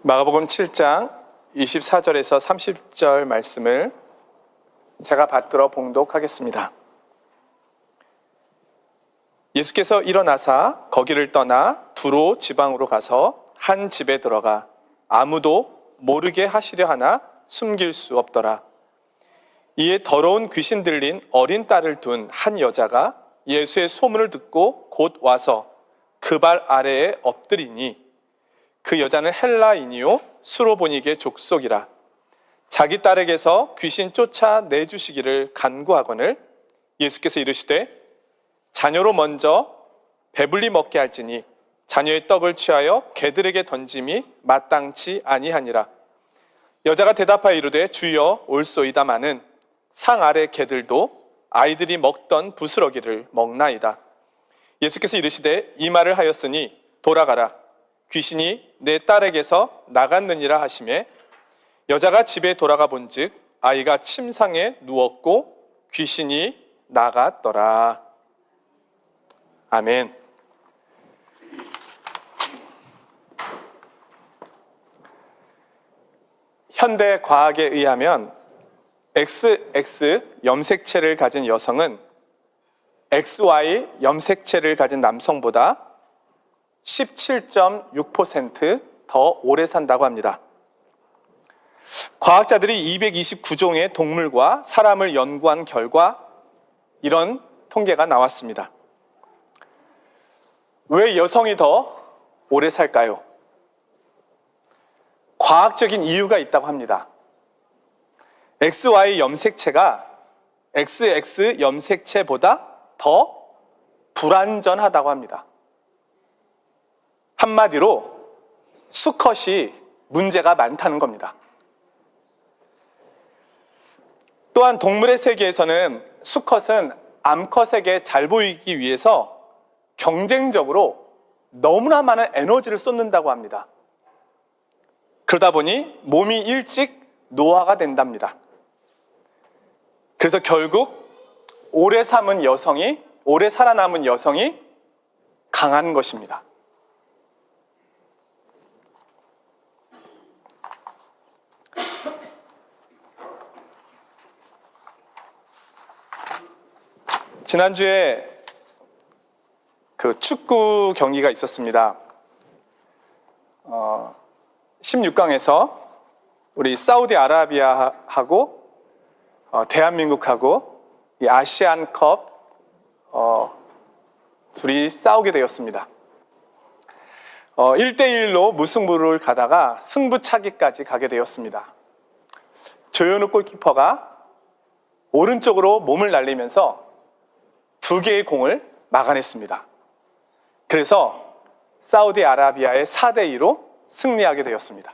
마가복음 7장 24절에서 30절 말씀을 제가 받들어 봉독하겠습니다. 예수께서 일어나사 거기를 떠나 두로 지방으로 가서 한 집에 들어가 아무도 모르게 하시려 하나 숨길 수 없더라. 이에 더러운 귀신 들린 어린 딸을 둔 한 여자가 예수의 소문을 듣고 곧 와서 그 발 아래에 엎드리니 그 여자는 헬라인이요 수로보니게 족속이라. 자기 딸에게서 귀신 쫓아 내주시기를 간구하거늘 예수께서 이르시되 자녀로 먼저 배불리 먹게 할지니 자녀의 떡을 취하여 개들에게 던짐이 마땅치 아니하니라. 여자가 대답하여 이르되 주여 올소이다마는 상 아래 개들도 아이들이 먹던 부스러기를 먹나이다. 예수께서 이르시되 이 말을 하였으니 돌아가라. 귀신이 내 딸에게서 나갔느니라 하시매 여자가 집에 돌아가 본즉 아이가 침상에 누웠고 귀신이 나갔더라. 아멘. 현대 과학에 의하면 XX 염색체를 가진 여성은 XY 염색체를 가진 남성보다 17.6% 더 오래 산다고 합니다. 과학자들이 229종의 동물과 사람을 연구한 결과 이런 통계가 나왔습니다. 왜 여성이 더 오래 살까요? 과학적인 이유가 있다고 합니다. XY 염색체가 XX 염색체보다 더 불완전하다고 합니다. 한마디로 수컷이 문제가 많다는 겁니다. 또한 동물의 세계에서는 수컷은 암컷에게 잘 보이기 위해서 경쟁적으로 너무나 많은 에너지를 쏟는다고 합니다. 그러다 보니 몸이 일찍 노화가 된답니다. 그래서 결국 오래 살아남은 여성이 강한 것입니다. 지난주에 그 축구 경기가 있었습니다. 16강에서 우리 사우디아라비아하고 대한민국하고 이 아시안컵 둘이 싸우게 되었습니다. 1대1로 무승부를 가다가 승부차기까지 가게 되었습니다. 조현우 골키퍼가 오른쪽으로 몸을 날리면서 두 개의 공을 막아냈습니다. 그래서 사우디아라비아의 4대2로 승리하게 되었습니다.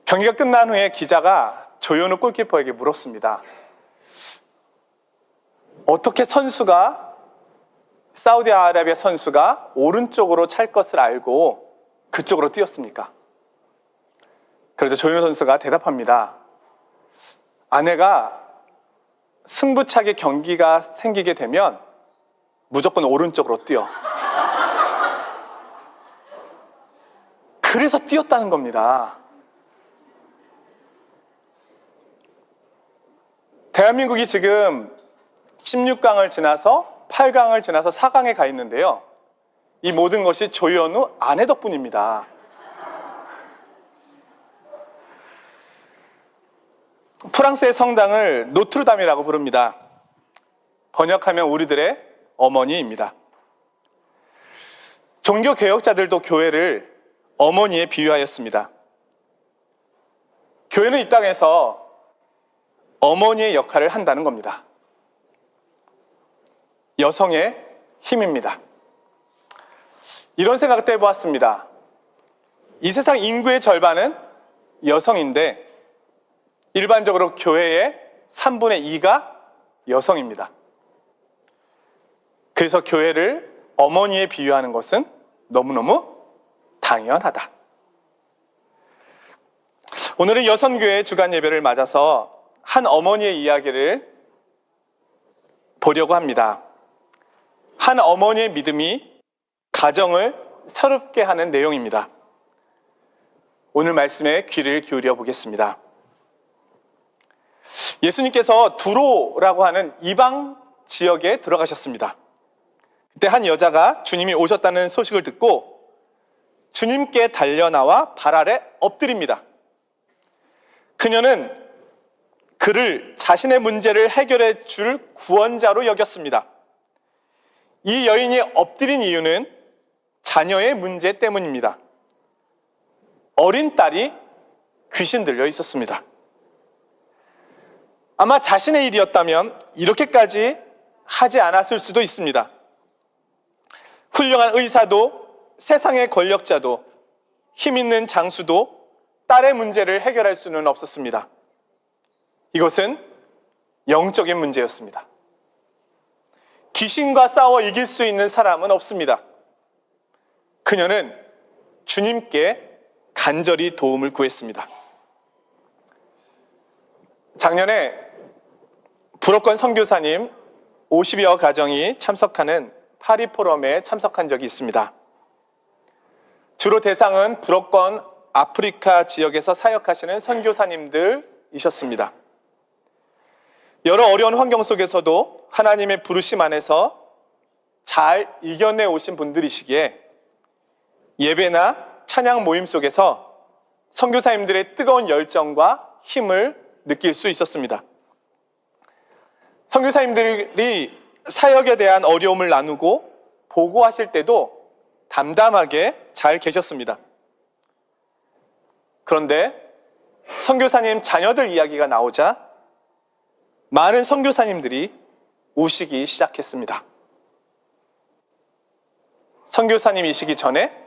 경기가 끝난 후에 기자가 조현우 골키퍼에게 물었습니다. 어떻게 사우디아라비아 선수가 오른쪽으로 찰 것을 알고 그쪽으로 뛰었습니까? 그래서 조현우 선수가 대답합니다. 아내가 승부차기 경기가 생기게 되면 무조건 오른쪽으로 뛰어. 그래서 뛰었다는 겁니다. 대한민국이 지금 16강을 지나서 8강을 지나서 4강에 가 있는데요. 이 모든 것이 조현우 아내 덕분입니다. 프랑스의 성당을 노트르담이라고 부릅니다. 번역하면 우리들의 어머니입니다. 종교개혁자들도 교회를 어머니에 비유하였습니다. 교회는 이 땅에서 어머니의 역할을 한다는 겁니다. 여성의 힘입니다. 이런 생각도 해보았습니다. 이 세상 인구의 절반은 여성인데 일반적으로 교회의 3분의 2가 여성입니다. 그래서 교회를 어머니에 비유하는 것은 너무너무 당연하다. 오늘은 여선교회 주간 예배를 맞아서 한 어머니의 이야기를 보려고 합니다. 한 어머니의 믿음이 가정을 새롭게 하는 내용입니다. 오늘 말씀에 귀를 기울여 보겠습니다. 예수님께서 두로라고 하는 이방 지역에 들어가셨습니다. 그때 한 여자가 주님이 오셨다는 소식을 듣고 주님께 달려나와 발 아래 엎드립니다. 그녀는 그를 자신의 문제를 해결해 줄 구원자로 여겼습니다. 이 여인이 엎드린 이유는 자녀의 문제 때문입니다. 어린 딸이 귀신 들려 있었습니다. 아마 자신의 일이었다면 이렇게까지 하지 않았을 수도 있습니다. 훌륭한 의사도 세상의 권력자도 힘 있는 장수도 딸의 문제를 해결할 수는 없었습니다. 이것은 영적인 문제였습니다. 귀신과 싸워 이길 수 있는 사람은 없습니다. 그녀는 주님께 간절히 도움을 구했습니다. 작년에 불업권 선교사님 50여 가정이 참석하는 파리 포럼에 참석한 적이 있습니다. 주로 대상은 불업권 아프리카 지역에서 사역하시는 선교사님들이셨습니다. 여러 어려운 환경 속에서도 하나님의 부르심 안에서 잘 이겨내 오신 분들이시기에 예배나 찬양 모임 속에서 선교사님들의 뜨거운 열정과 힘을 느낄 수 있었습니다. 선교사님들이 사역에 대한 어려움을 나누고 보고하실 때도 담담하게 잘 계셨습니다. 그런데 선교사님 자녀들 이야기가 나오자 많은 선교사님들이 우시기 시작했습니다. 선교사님이시기 전에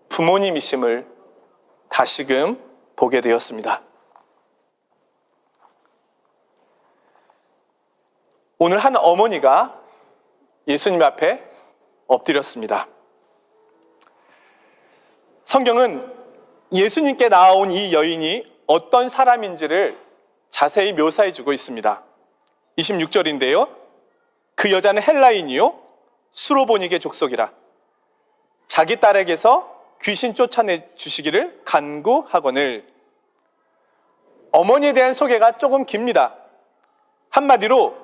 부모님이심을 다시금 보게 되었습니다. 오늘 한 어머니가 예수님 앞에 엎드렸습니다. 성경은 예수님께 나온 이 여인이 어떤 사람인지를 자세히 묘사해 주고 있습니다. 26절인데요. 그 여자는 헬라인이요 수로보니게 족속이라 자기 딸에게서 귀신 쫓아내 주시기를 간구하거늘. 어머니에 대한 소개가 조금 깁니다. 한마디로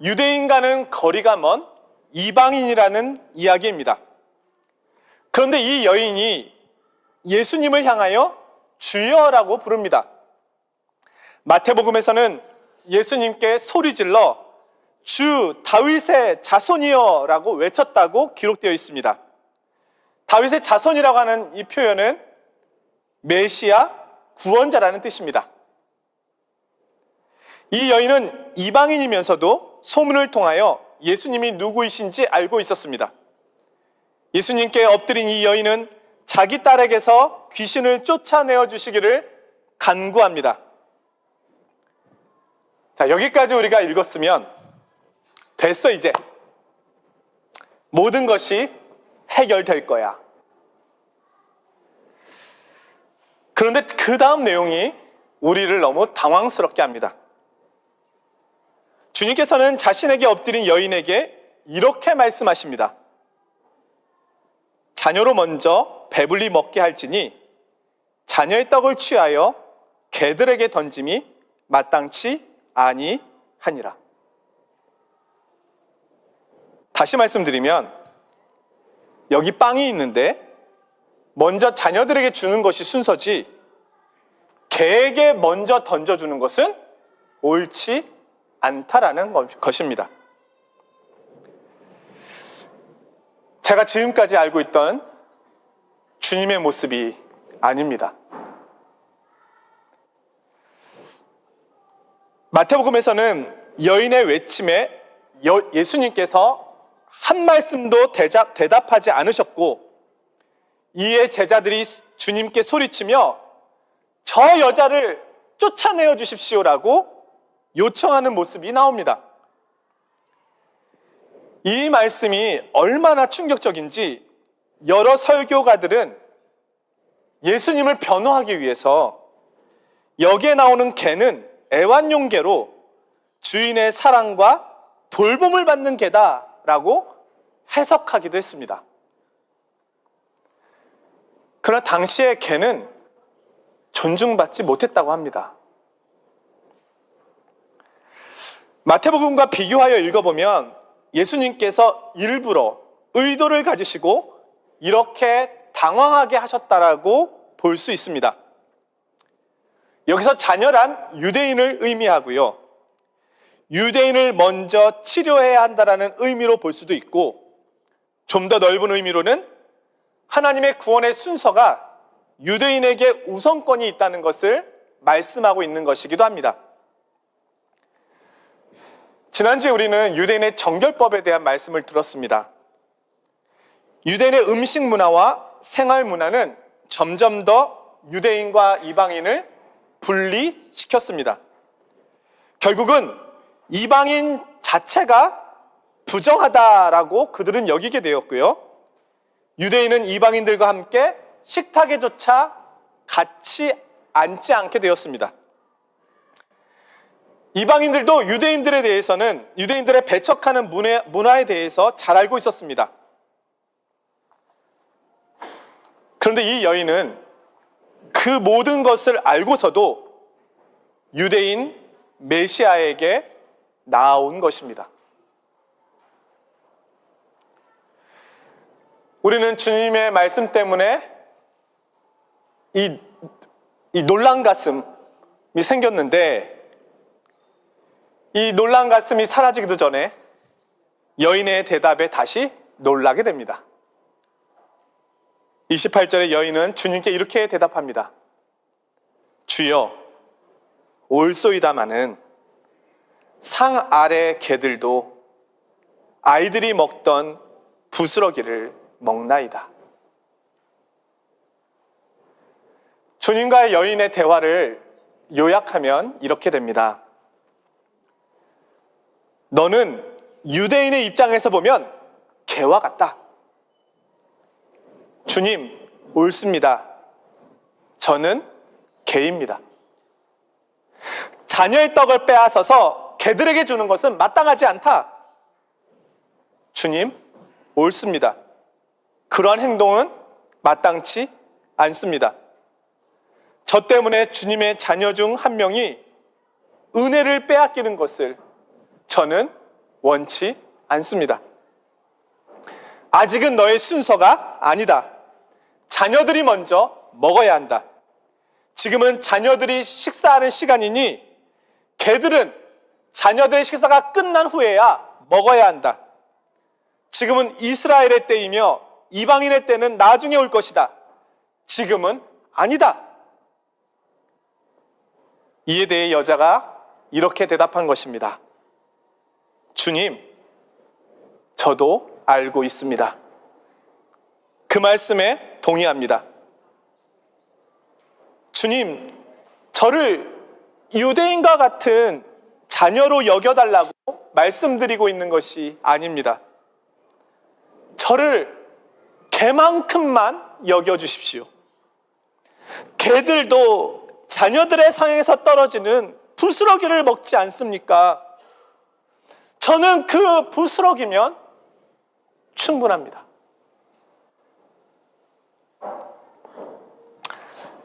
유대인과는 거리가 먼 이방인이라는 이야기입니다. 그런데 이 여인이 예수님을 향하여 주여라고 부릅니다. 마태복음에서는 예수님께 소리질러 주 다윗의 자손이여 라고 외쳤다고 기록되어 있습니다. 다윗의 자손이라고 하는 이 표현은 메시아, 구원자라는 뜻입니다. 이 여인은 이방인이면서도 소문을 통하여 예수님이 누구이신지 알고 있었습니다. 예수님께 엎드린 이 여인은 자기 딸에게서 귀신을 쫓아내어 주시기를 간구합니다. 자, 여기까지 우리가 읽었으면 됐어, 이제. 모든 것이 해결될 거야. 그런데 그 다음 내용이 우리를 너무 당황스럽게 합니다. 주님께서는 자신에게 엎드린 여인에게 이렇게 말씀하십니다. 자녀로 먼저 배불리 먹게 할지니 자녀의 떡을 취하여 개들에게 던짐이 마땅치 아니하니라. 다시 말씀드리면 여기 빵이 있는데 먼저 자녀들에게 주는 것이 순서지 개에게 먼저 던져주는 것은 옳지 않다라는 것입니다. 제가 지금까지 알고 있던 주님의 모습이 아닙니다. 마태복음에서는 여인의 외침에 예수님께서 한 말씀도 대답하지 않으셨고 이에 제자들이 주님께 소리치며 저 여자를 쫓아내어 주십시오라고 요청하는 모습이 나옵니다. 이 말씀이 얼마나 충격적인지 여러 설교가들은 예수님을 변호하기 위해서 여기에 나오는 개는 애완용 개로 주인의 사랑과 돌봄을 받는 개다라고 해석하기도 했습니다. 그러나 당시의 개는 존중받지 못했다고 합니다. 마태복음과 비교하여 읽어보면 예수님께서 일부러 의도를 가지시고 이렇게 당황하게 하셨다라고 볼 수 있습니다. 여기서 자녀란 유대인을 의미하고요. 유대인을 먼저 치료해야 한다라는 의미로 볼 수도 있고, 좀 더 넓은 의미로는 하나님의 구원의 순서가 유대인에게 우선권이 있다는 것을 말씀하고 있는 것이기도 합니다. 지난주에 우리는 유대인의 정결법에 대한 말씀을 들었습니다. 유대인의 음식 문화와 생활 문화는 점점 더 유대인과 이방인을 분리시켰습니다. 결국은 이방인 자체가 부정하다라고 그들은 여기게 되었고요. 유대인은 이방인들과 함께 식탁에조차 같이 앉지 않게 되었습니다. 이방인들도 유대인들에 대해서는 유대인들의 배척하는 문화에 대해서 잘 알고 있었습니다. 그런데 이 여인은 그 모든 것을 알고서도 유대인 메시아에게 나아온 것입니다. 우리는 주님의 말씀 때문에 이 놀란 가슴이 생겼는데, 이 놀란 가슴이 사라지기도 전에 여인의 대답에 다시 놀라게 됩니다. 28절에 여인은 주님께 이렇게 대답합니다. 주여, 올소이다마는 상 아래 개들도 아이들이 먹던 부스러기를 먹나이다. 주님과의 여인의 대화를 요약하면 이렇게 됩니다. 너는 유대인의 입장에서 보면 개와 같다. 주님, 옳습니다. 저는 개입니다. 자녀의 떡을 빼앗아서 개들에게 주는 것은 마땅하지 않다. 주님, 옳습니다. 그러한 행동은 마땅치 않습니다. 저 때문에 주님의 자녀 중 한 명이 은혜를 빼앗기는 것을 저는 원치 않습니다. 아직은 너의 순서가 아니다. 자녀들이 먼저 먹어야 한다. 지금은 자녀들이 식사하는 시간이니 개들은 자녀들의 식사가 끝난 후에야 먹어야 한다. 지금은 이스라엘의 때이며 이방인의 때는 나중에 올 것이다. 지금은 아니다. 이에 대해 여자가 이렇게 대답한 것입니다. 주님, 저도 알고 있습니다. 그 말씀에 동의합니다. 주님, 저를 유대인과 같은 자녀로 여겨달라고 말씀드리고 있는 것이 아닙니다. 저를 개만큼만 여겨주십시오. 개들도 자녀들의 상에서 떨어지는 부스러기를 먹지 않습니까? 저는 그 부스러기면 충분합니다.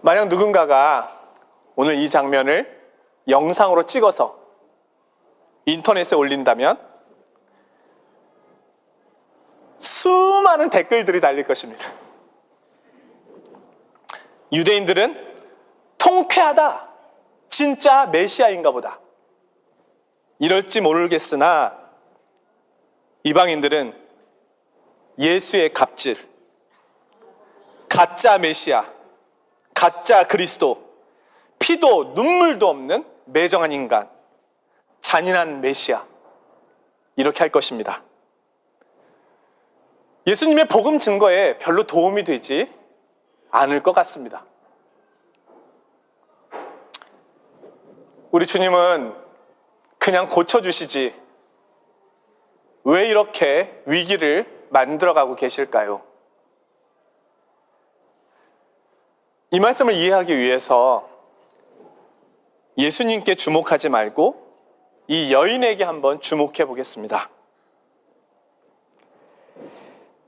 만약 누군가가 오늘 이 장면을 영상으로 찍어서 인터넷에 올린다면 수많은 댓글들이 달릴 것입니다. 유대인들은 통쾌하다. 진짜 메시아인가 보다. 이럴지 모르겠으나 이방인들은 예수의 갑질, 가짜 메시아, 가짜 그리스도, 피도 눈물도 없는 매정한 인간, 잔인한 메시아, 이렇게 할 것입니다. 예수님의 복음 증거에 별로 도움이 되지 않을 것 같습니다. 우리 주님은 그냥 고쳐주시지 왜 이렇게 위기를 만들어가고 계실까요? 이 말씀을 이해하기 위해서 예수님께 주목하지 말고 이 여인에게 한번 주목해 보겠습니다.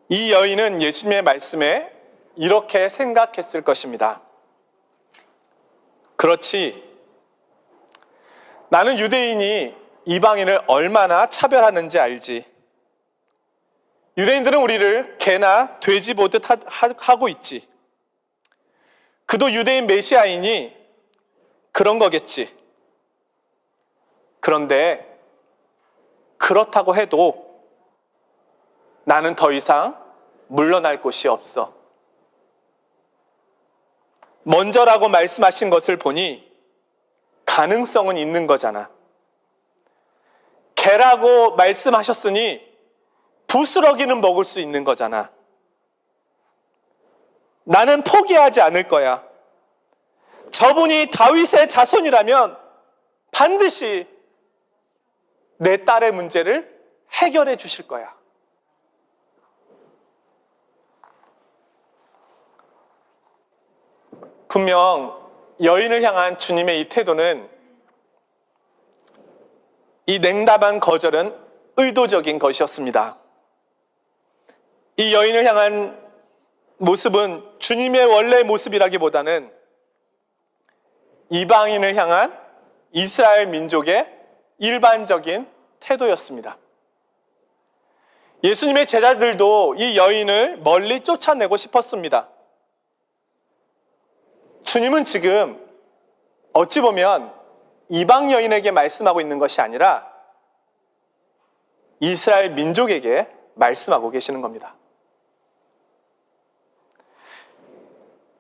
이 여인은 예수님의 말씀에 이렇게 생각했을 것입니다. 그렇지. 나는 유대인이 이방인을 얼마나 차별하는지 알지. 유대인들은 우리를 개나 돼지 보듯 하고 있지. 그도 유대인 메시아이니 그런 거겠지. 그런데 그렇다고 해도 나는 더 이상 물러날 곳이 없어. 먼저라고 말씀하신 것을 보니 가능성은 있는 거잖아. 개라고 말씀하셨으니 부스러기는 먹을 수 있는 거잖아. 나는 포기하지 않을 거야. 저분이 다윗의 자손이라면 반드시 내 딸의 문제를 해결해 주실 거야. 분명 여인을 향한 주님의 이 태도는, 이 냉담한 거절은 의도적인 것이었습니다. 이 여인을 향한 모습은 주님의 원래 모습이라기보다는 이방인을 향한 이스라엘 민족의 일반적인 태도였습니다. 예수님의 제자들도 이 여인을 멀리 쫓아내고 싶었습니다. 주님은 지금 어찌 보면 이방 여인에게 말씀하고 있는 것이 아니라 이스라엘 민족에게 말씀하고 계시는 겁니다.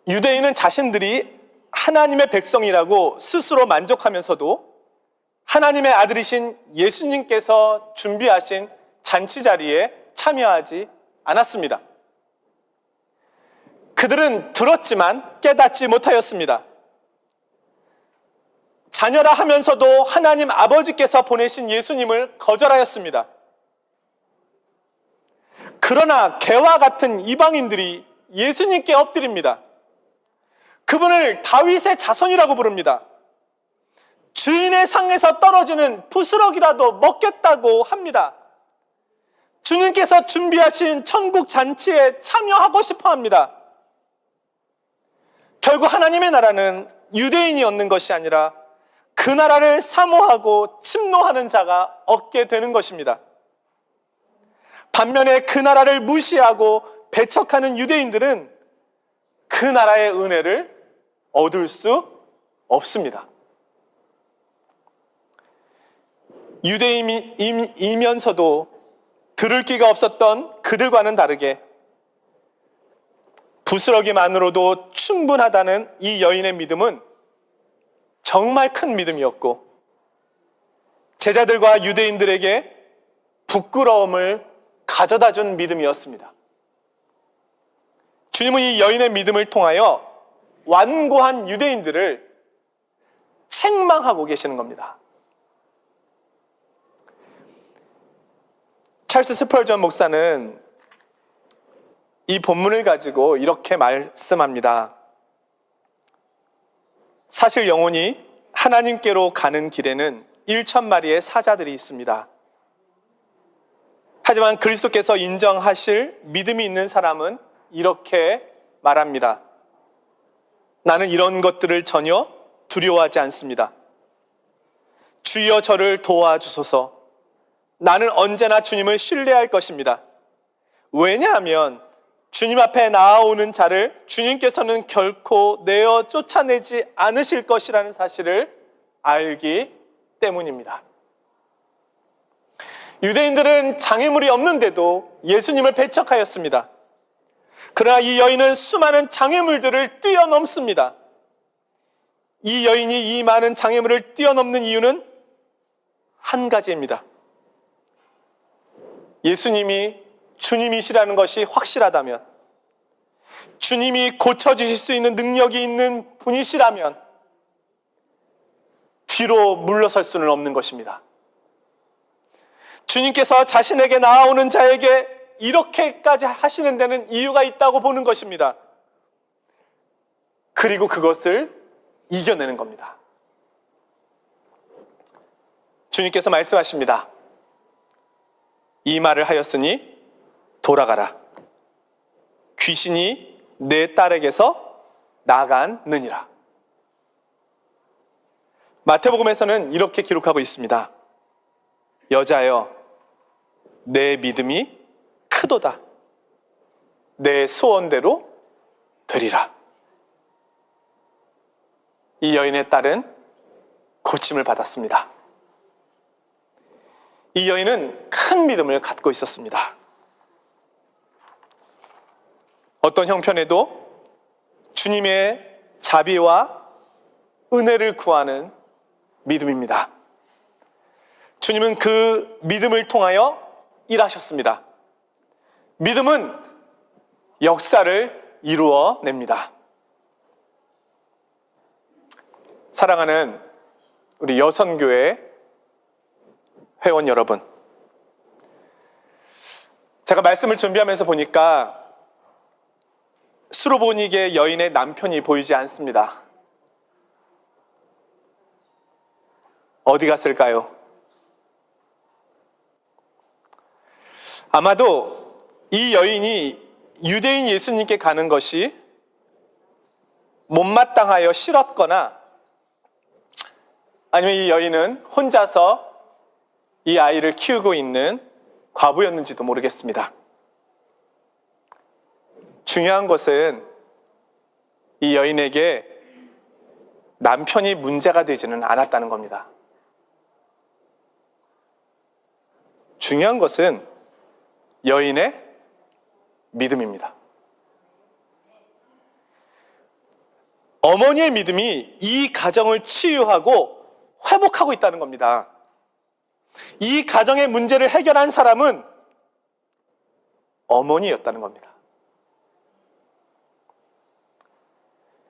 유대인은 자신들이 하나님의 백성이라고 스스로 만족하면서도 하나님의 아들이신 예수님께서 준비하신 잔치 자리에 참여하지 않았습니다. 그들은 들었지만 깨닫지 못하였습니다. 자녀라 하면서도 하나님 아버지께서 보내신 예수님을 거절하였습니다. 그러나 개와 같은 이방인들이 예수님께 엎드립니다. 그분을 다윗의 자손이라고 부릅니다. 주인의 상에서 떨어지는 부스러기라도 먹겠다고 합니다. 주님께서 준비하신 천국 잔치에 참여하고 싶어 합니다. 결국 하나님의 나라는 유대인이 얻는 것이 아니라 그 나라를 사모하고 침노하는 자가 얻게 되는 것입니다. 반면에 그 나라를 무시하고 배척하는 유대인들은 그 나라의 은혜를 얻을 수 없습니다. 유대인이면서도 들을 귀가 없었던 그들과는 다르게 부스러기만으로도 충분하다는 이 여인의 믿음은 정말 큰 믿음이었고, 제자들과 유대인들에게 부끄러움을 가져다 준 믿음이었습니다. 주님은 이 여인의 믿음을 통하여 완고한 유대인들을 책망하고 계시는 겁니다. 찰스 스펄전 목사는 이 본문을 가지고 이렇게 말씀합니다. 사실 영혼이 하나님께로 가는 길에는 1,000마리의 사자들이 있습니다. 하지만 그리스도께서 인정하실 믿음이 있는 사람은 이렇게 말합니다. 나는 이런 것들을 전혀 두려워하지 않습니다. 주여 저를 도와주소서. 나는 언제나 주님을 신뢰할 것입니다. 왜냐하면 주님 앞에 나아오는 자를 주님께서는 결코 내어 쫓아내지 않으실 것이라는 사실을 알기 때문입니다. 유대인들은 장애물이 없는데도 예수님을 배척하였습니다. 그러나 이 여인은 수많은 장애물들을 뛰어넘습니다. 이 여인이 이 많은 장애물을 뛰어넘는 이유는 한 가지입니다. 예수님이 주님이시라는 것이 확실하다면, 주님이 고쳐주실 수 있는 능력이 있는 분이시라면 뒤로 물러설 수는 없는 것입니다. 주님께서 자신에게 나아오는 자에게 이렇게까지 하시는 데는 이유가 있다고 보는 것입니다. 그리고 그것을 이겨내는 겁니다. 주님께서 말씀하십니다. 이 말을 하였으니 돌아가라. 귀신이 내 딸에게서 나갔느니라. 마태복음에서는 이렇게 기록하고 있습니다. 여자여, 내 믿음이 크도다. 내 소원대로 되리라. 이 여인의 딸은 고침을 받았습니다. 이 여인은 큰 믿음을 갖고 있었습니다. 어떤 형편에도 주님의 자비와 은혜를 구하는 믿음입니다. 주님은 그 믿음을 통하여 일하셨습니다. 믿음은 역사를 이루어냅니다. 사랑하는 우리 여선교회 회원 여러분, 제가 말씀을 준비하면서 보니까 수로보니게 여인의 남편이 보이지 않습니다. 어디 갔을까요? 아마도 이 여인이 유대인 예수님께 가는 것이 못마땅하여 싫었거나, 아니면 이 여인은 혼자서 이 아이를 키우고 있는 과부였는지도 모르겠습니다. 중요한 것은 이 여인에게 남편이 문제가 되지는 않았다는 겁니다. 중요한 것은 여인의 믿음입니다. 어머니의 믿음이 이 가정을 치유하고 회복하고 있다는 겁니다. 이 가정의 문제를 해결한 사람은 어머니였다는 겁니다.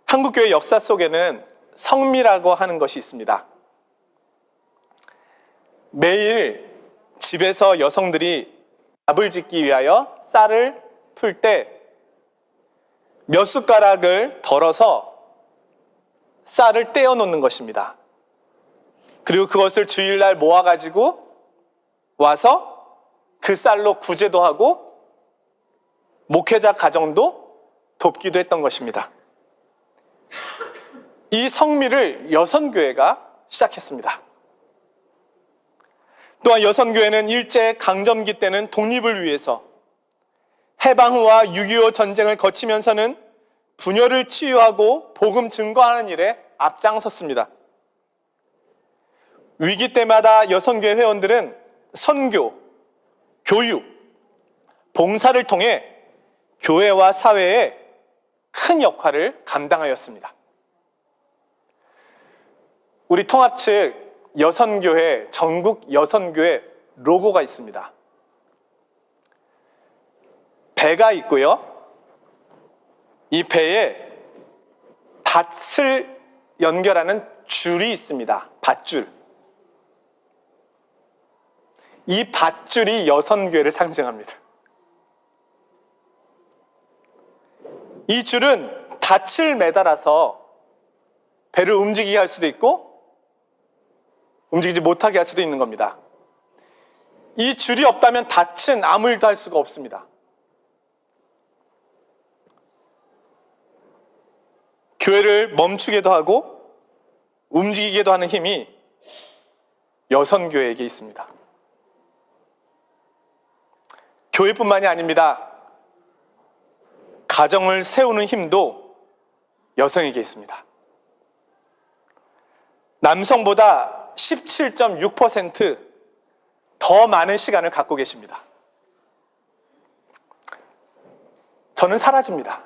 한국교회 역사 속에는 성미라고 하는 것이 있습니다. 매일 집에서 여성들이 밥을 짓기 위하여 쌀을 풀 때 몇 숟가락을 덜어서 쌀을 떼어 놓는 것입니다. 그리고 그것을 주일날 모아가지고 와서 그 쌀로 구제도 하고 목회자 가정도 돕기도 했던 것입니다. 이 성미를 여선교회가 시작했습니다. 또한 여선교회는 일제강점기 때는 독립을 위해서 해방 후와 6.25 전쟁을 거치면서는 분열을 치유하고 복음 증거하는 일에 앞장섰습니다. 위기 때마다 여선교회 회원들은 선교, 교육, 봉사를 통해 교회와 사회에 큰 역할을 감당하였습니다. 우리 통합 측 여선교회, 전국 여선교회 로고가 있습니다. 배가 있고요. 이 배에 밭을 연결하는 줄이 있습니다. 밧줄. 이 밧줄이 여선교회를 상징합니다. 이 줄은 닻을 매달아서 배를 움직이게 할 수도 있고 움직이지 못하게 할 수도 있는 겁니다. 이 줄이 없다면 닻은 아무 일도 할 수가 없습니다. 교회를 멈추게도 하고 움직이게도 하는 힘이 여선교회에게 있습니다. 교회뿐만이 아닙니다. 가정을 세우는 힘도 여성에게 있습니다. 남성보다 17.6% 더 많은 시간을 갖고 계십니다. 저는 사라집니다.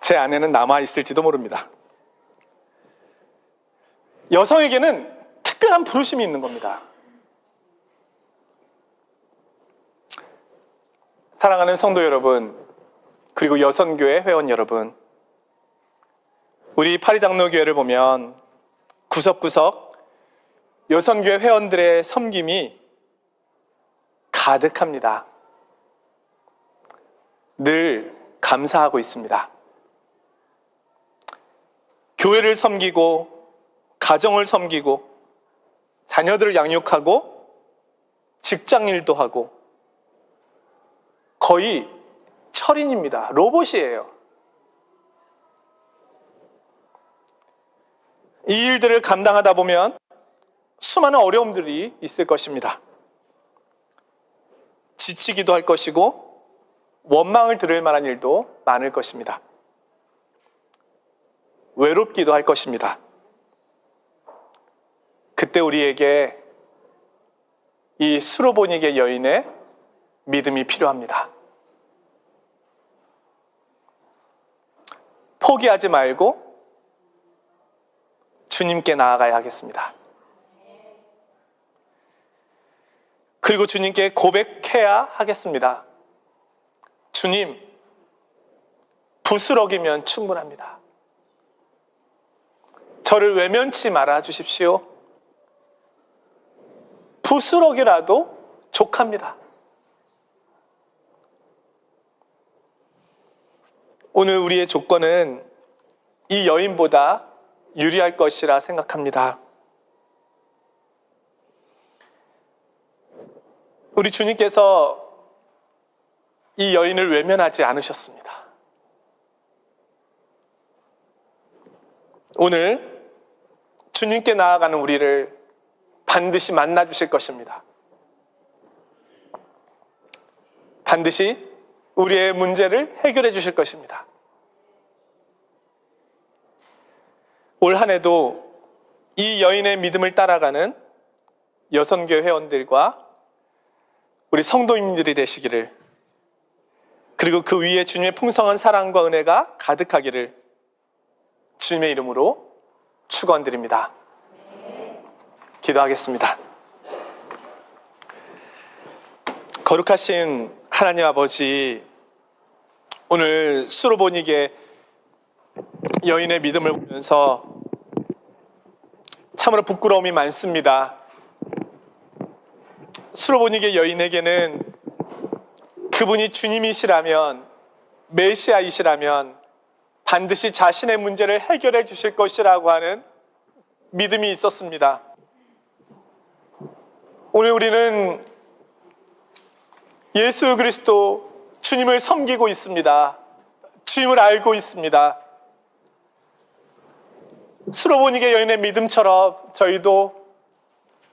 제 아내는 남아있을지도 모릅니다. 여성에게는 특별한 부르심이 있는 겁니다. 사랑하는 성도 여러분, 그리고 여선교회 회원 여러분, 우리 파리장로교회를 보면 구석구석 여선교회 회원들의 섬김이 가득합니다. 늘 감사하고 있습니다. 교회를 섬기고 가정을 섬기고 자녀들을 양육하고 직장일도 하고 거의 철인입니다. 로봇이에요. 이 일들을 감당하다 보면 수많은 어려움들이 있을 것입니다. 지치기도 할 것이고 원망을 들을 만한 일도 많을 것입니다. 외롭기도 할 것입니다. 그때 우리에게 이 수로보니게 여인의 믿음이 필요합니다. 포기하지 말고 주님께 나아가야 하겠습니다. 그리고 주님께 고백해야 하겠습니다. 주님, 부스럭이면 충분합니다. 저를 외면치 말아 주십시오. 부스럭이라도 족합니다. 오늘 우리의 조건은 이 여인보다 유리할 것이라 생각합니다. 우리 주님께서 이 여인을 외면하지 않으셨습니다. 오늘 주님께 나아가는 우리를 반드시 만나 주실 것입니다. 반드시 우리의 문제를 해결해 주실 것입니다. 올 한 해도 이 여인의 믿음을 따라가는 여선교회 회원들과 우리 성도님들이 되시기를, 그리고 그 위에 주님의 풍성한 사랑과 은혜가 가득하기를 주님의 이름으로 축원드립니다. 기도하겠습니다. 거룩하신 하나님 아버지, 오늘 수로보니게 여인의 믿음을 보면서 참으로 부끄러움이 많습니다. 수로보니게 여인에게는 그분이 주님이시라면, 메시아이시라면 반드시 자신의 문제를 해결해 주실 것이라고 하는 믿음이 있었습니다. 오늘 우리는 예수 그리스도 주님을 섬기고 있습니다. 주님을 알고 있습니다. 수로보니게 여인의 믿음처럼 저희도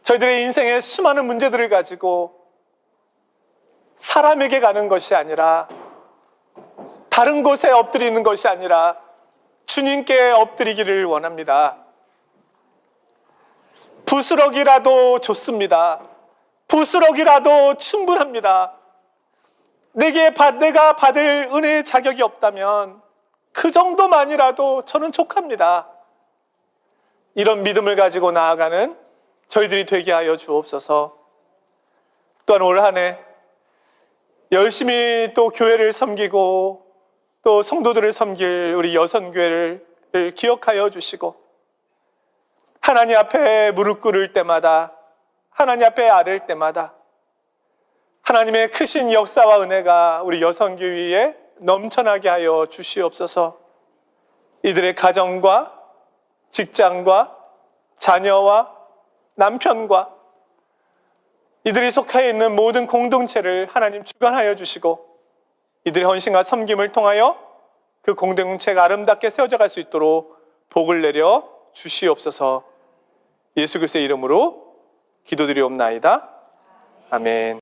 저희들의 인생의 수많은 문제들을 가지고 사람에게 가는 것이 아니라, 다른 곳에 엎드리는 것이 아니라 주님께 엎드리기를 원합니다. 부스럭이라도 좋습니다. 부스럭이라도 충분합니다. 내가 받을 은혜의 자격이 없다면 그 정도만이라도 저는 족합니다. 이런 믿음을 가지고 나아가는 저희들이 되게 하여 주옵소서. 또한 올 한 해 열심히 또 교회를 섬기고 또 성도들을 섬길 우리 여선교회를 기억하여 주시고, 하나님 앞에 무릎 꿇을 때마다, 하나님 앞에 아랠 때마다 하나님의 크신 역사와 은혜가 우리 여선교회에 넘쳐나게 하여 주시옵소서. 이들의 가정과 직장과 자녀와 남편과 이들이 속해 있는 모든 공동체를 하나님 주관하여 주시고, 이들의 헌신과 섬김을 통하여 그 공동체가 아름답게 세워져 갈 수 있도록 복을 내려 주시옵소서. 예수 그리스도의 이름으로 기도드리옵나이다. 아멘.